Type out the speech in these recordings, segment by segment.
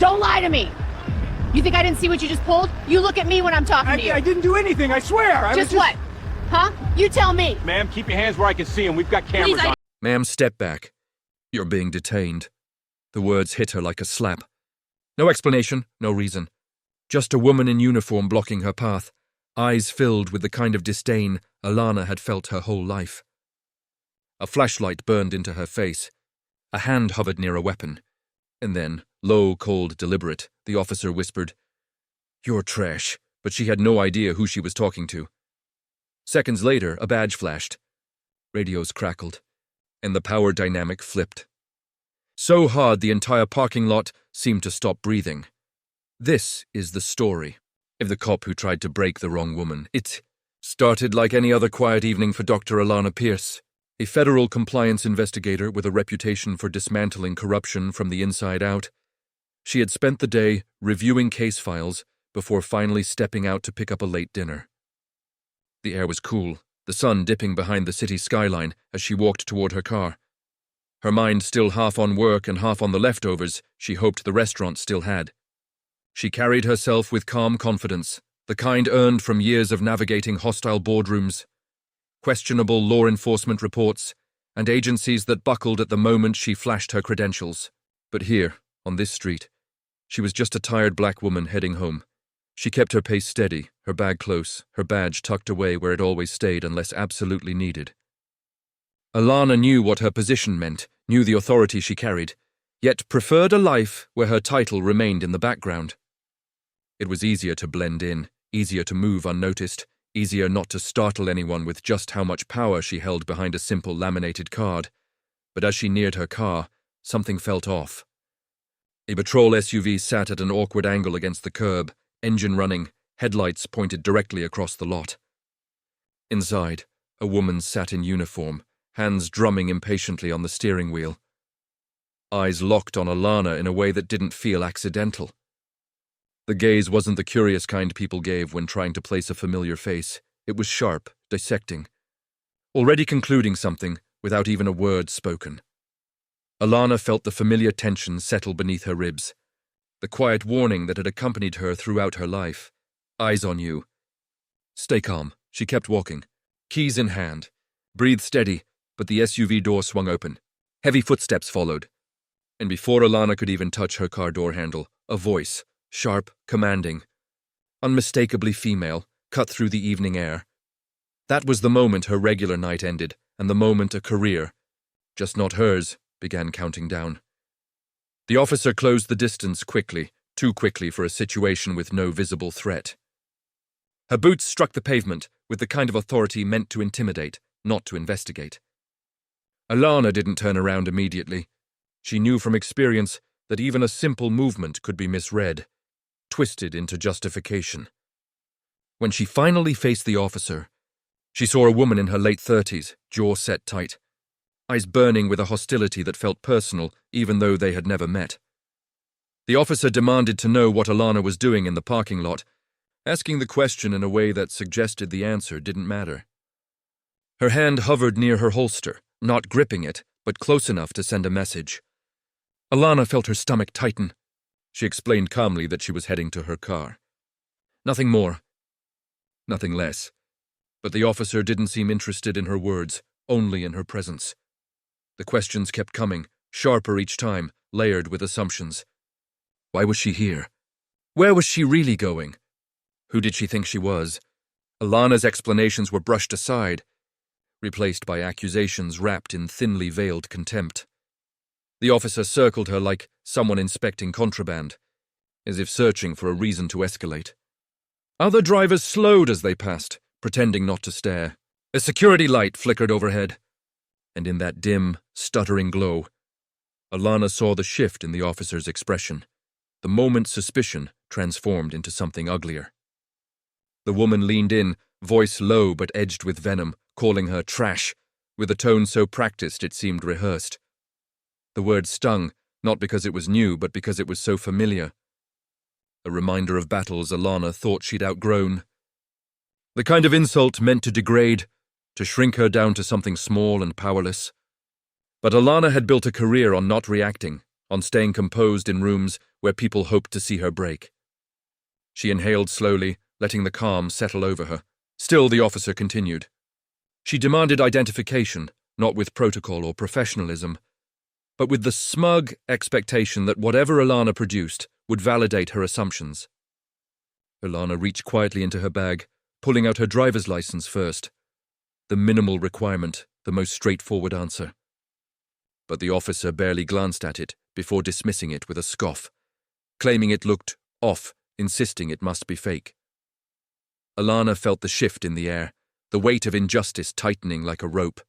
Don't lie to me! You think I didn't see what you just pulled? You look at me when I'm talking to you. I didn't do anything, I swear! Just what? Huh? You tell me! Ma'am, keep your hands where I can see them. We've got cameras Please, on. Ma'am, step back. You're being detained. The words hit her like a slap. No explanation, no reason. Just a woman in uniform blocking her path, eyes filled with the kind of disdain Alana had felt her whole life. A flashlight burned into her face. A hand hovered near a weapon. And then, low, cold, deliberate, the officer whispered, "You're trash," but she had no idea who she was talking to. Seconds later, a badge flashed. Radios crackled, and the power dynamic flipped. So hard the entire parking lot seemed to stop breathing. This is the story of the cop who tried to break the wrong woman. It started like any other quiet evening for Dr. Alana Pierce, a federal compliance investigator with a reputation for dismantling corruption from the inside out. She had spent the day reviewing case files before finally stepping out to pick up a late dinner. The air was cool, the sun dipping behind the city skyline as she walked toward her car. Her mind still half on work and half on the leftovers she hoped the restaurant still had. She carried herself with calm confidence, the kind earned from years of navigating hostile boardrooms, questionable law enforcement reports, and agencies that buckled at the moment she flashed her credentials. But here, on this street, she was just a tired black woman heading home. She kept her pace steady, her bag close, her badge tucked away where it always stayed unless absolutely needed. Alana knew what her position meant, knew the authority she carried, yet preferred a life where her title remained in the background. It was easier to blend in, easier to move unnoticed, easier not to startle anyone with just how much power she held behind a simple laminated card. But as she neared her car, something felt off. A patrol SUV sat at an awkward angle against the curb, engine running, headlights pointed directly across the lot. Inside, a woman sat in uniform, hands drumming impatiently on the steering wheel. Eyes locked on Alana in a way that didn't feel accidental. The gaze wasn't the curious kind people gave when trying to place a familiar face. It was sharp, dissecting, already concluding something without even a word spoken. Alana felt the familiar tension settle beneath her ribs, the quiet warning that had accompanied her throughout her life. Eyes on you. Stay calm. She kept walking, keys in hand. Breathe steady, but the SUV door swung open. Heavy footsteps followed. And before Alana could even touch her car door handle, a voice, sharp, commanding, unmistakably female, cut through the evening air. That was the moment her regular night ended, and the moment a career, just not hers, began counting down. The officer closed the distance quickly, too quickly for a situation with no visible threat. Her boots struck the pavement with the kind of authority meant to intimidate, not to investigate. Alana didn't turn around immediately. She knew from experience that even a simple movement could be misread, twisted into justification. When she finally faced the officer, she saw a woman in her late 30s, jaw set tight, eyes burning with a hostility that felt personal even though they had never met. The officer demanded to know what Alana was doing in the parking lot, asking the question in a way that suggested the answer didn't matter. Her hand hovered near her holster, not gripping it, but close enough to send a message. Alana felt her stomach tighten. She explained calmly that she was heading to her car. Nothing more. Nothing less. But the officer didn't seem interested in her words, only in her presence. The questions kept coming, sharper each time, layered with assumptions. Why was she here? Where was she really going? Who did she think she was? Alana's explanations were brushed aside, replaced by accusations wrapped in thinly veiled contempt. The officer circled her like someone inspecting contraband, as if searching for a reason to escalate. Other drivers slowed as they passed, pretending not to stare. A security light flickered overhead, and in that dim, stuttering glow, Alana saw the shift in the officer's expression. The moment suspicion transformed into something uglier. The woman leaned in, voice low but edged with venom, calling her trash, with a tone so practiced it seemed rehearsed. The word stung, not because it was new, but because it was so familiar. A reminder of battles Alana thought she'd outgrown. The kind of insult meant to degrade, to shrink her down to something small and powerless. But Alana had built a career on not reacting, on staying composed in rooms where people hoped to see her break. She inhaled slowly, letting the calm settle over her. Still, the officer continued. She demanded identification, not with protocol or professionalism, but with the smug expectation that whatever Alana produced would validate her assumptions. Alana reached quietly into her bag, pulling out her driver's license first. The minimal requirement, the most straightforward answer. But the officer barely glanced at it before dismissing it with a scoff, claiming it looked off, insisting it must be fake. Alana felt the shift in the air, the weight of injustice tightening like a rope.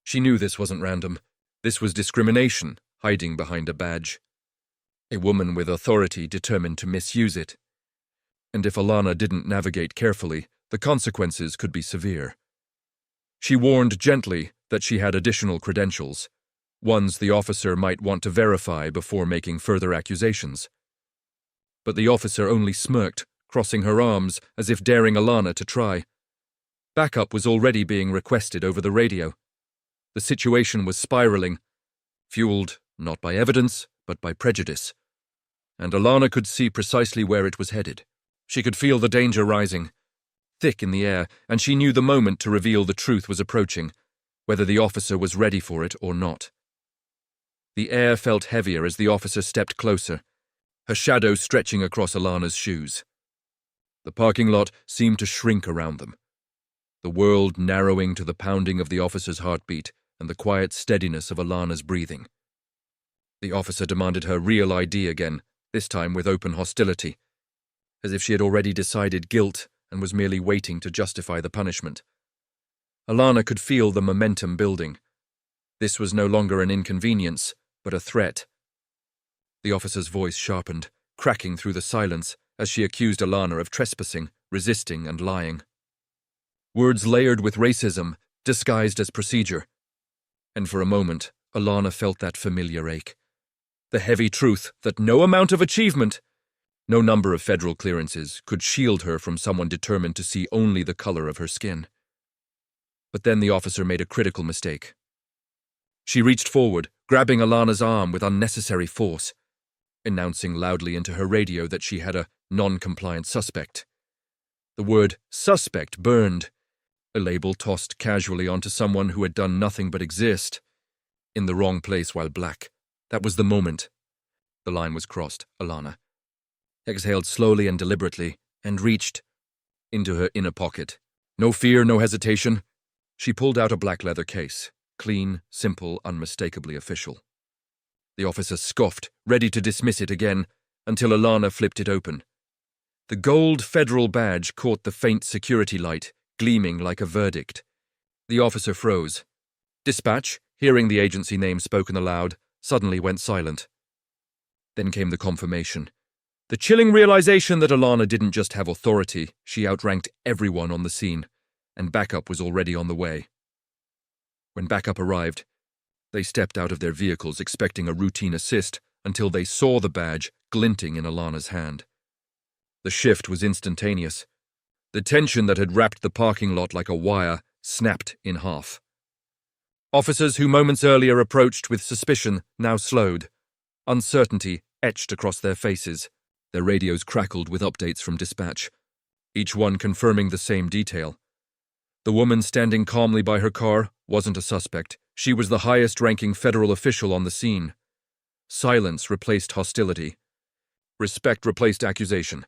She knew this wasn't random. This was discrimination, hiding behind a badge. A woman with authority determined to misuse it. And if Alana didn't navigate carefully, the consequences could be severe. She warned gently that she had additional credentials, ones the officer might want to verify before making further accusations. But the officer only smirked, crossing her arms as if daring Alana to try. Backup was already being requested over the radio. The situation was spiraling, fueled not by evidence, but by prejudice. And Alana could see precisely where it was headed. She could feel the danger rising, thick in the air, and she knew the moment to reveal the truth was approaching, whether the officer was ready for it or not. The air felt heavier as the officer stepped closer, her shadow stretching across Alana's shoes. The parking lot seemed to shrink around them, the world narrowing to the pounding of the officer's heartbeat and the quiet steadiness of Alana's breathing. The officer demanded her real ID again, this time with open hostility, as if she had already decided guilt and was merely waiting to justify the punishment. Alana could feel the momentum building. This was no longer an inconvenience, but a threat. The officer's voice sharpened, cracking through the silence as she accused Alana of trespassing, resisting, and lying. Words layered with racism, disguised as procedure. And for a moment, Alana felt that familiar ache. The heavy truth that no amount of achievement, no number of federal clearances, could shield her from someone determined to see only the color of her skin. But then the officer made a critical mistake. She reached forward, grabbing Alana's arm with unnecessary force, announcing loudly into her radio that she had a non-compliant suspect. The word suspect burned, a label tossed casually onto someone who had done nothing but exist, in the wrong place while black. That was the moment. The line was crossed. Alana exhaled slowly and deliberately and reached into her inner pocket. No fear, no hesitation. She pulled out a black leather case, clean, simple, unmistakably official. The officer scoffed, ready to dismiss it again, until Alana flipped it open. The gold federal badge caught the faint security light, gleaming like a verdict. The officer froze. Dispatch, hearing the agency name spoken aloud, suddenly went silent. Then came the confirmation. The chilling realization that Alana didn't just have authority, she outranked everyone on the scene, and backup was already on the way. When backup arrived, they stepped out of their vehicles expecting a routine assist until they saw the badge glinting in Alana's hand. The shift was instantaneous. The tension that had wrapped the parking lot like a wire snapped in half. Officers who moments earlier approached with suspicion now slowed. Uncertainty etched across their faces. Their radios crackled with updates from dispatch, each one confirming the same detail. The woman standing calmly by her car wasn't a suspect. She was the highest-ranking federal official on the scene. Silence replaced hostility. Respect replaced accusation.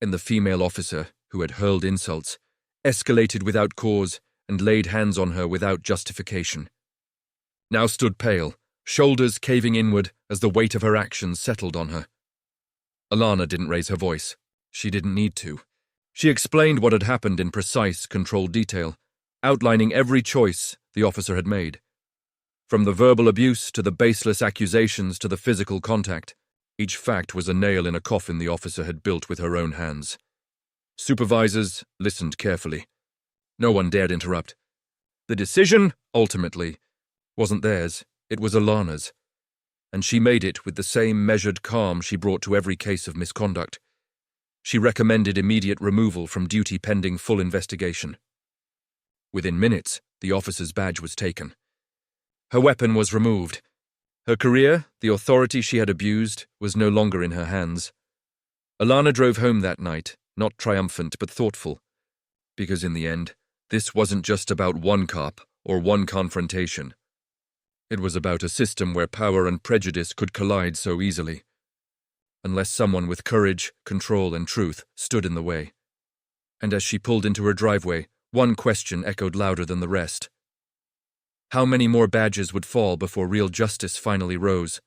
And the female officer, who had hurled insults, escalated without cause and laid hands on her without justification, now stood pale, shoulders caving inward as the weight of her actions settled on her. Alana didn't raise her voice. She didn't need to. She explained what had happened in precise, controlled detail, outlining every choice the officer had made. From the verbal abuse to the baseless accusations to the physical contact, each fact was a nail in a coffin the officer had built with her own hands. Supervisors listened carefully. No one dared interrupt. The decision, ultimately, wasn't theirs, it was Alana's. And she made it with the same measured calm she brought to every case of misconduct. She recommended immediate removal from duty pending full investigation. Within minutes, the officer's badge was taken. Her weapon was removed. Her career, the authority she had abused, was no longer in her hands. Alana drove home that night, not triumphant but thoughtful, because in the end, this wasn't just about one cop or one confrontation. It was about a system where power and prejudice could collide so easily, unless someone with courage, control, and truth stood in the way. And as she pulled into her driveway, one question echoed louder than the rest. How many more badges would fall before real justice finally rose?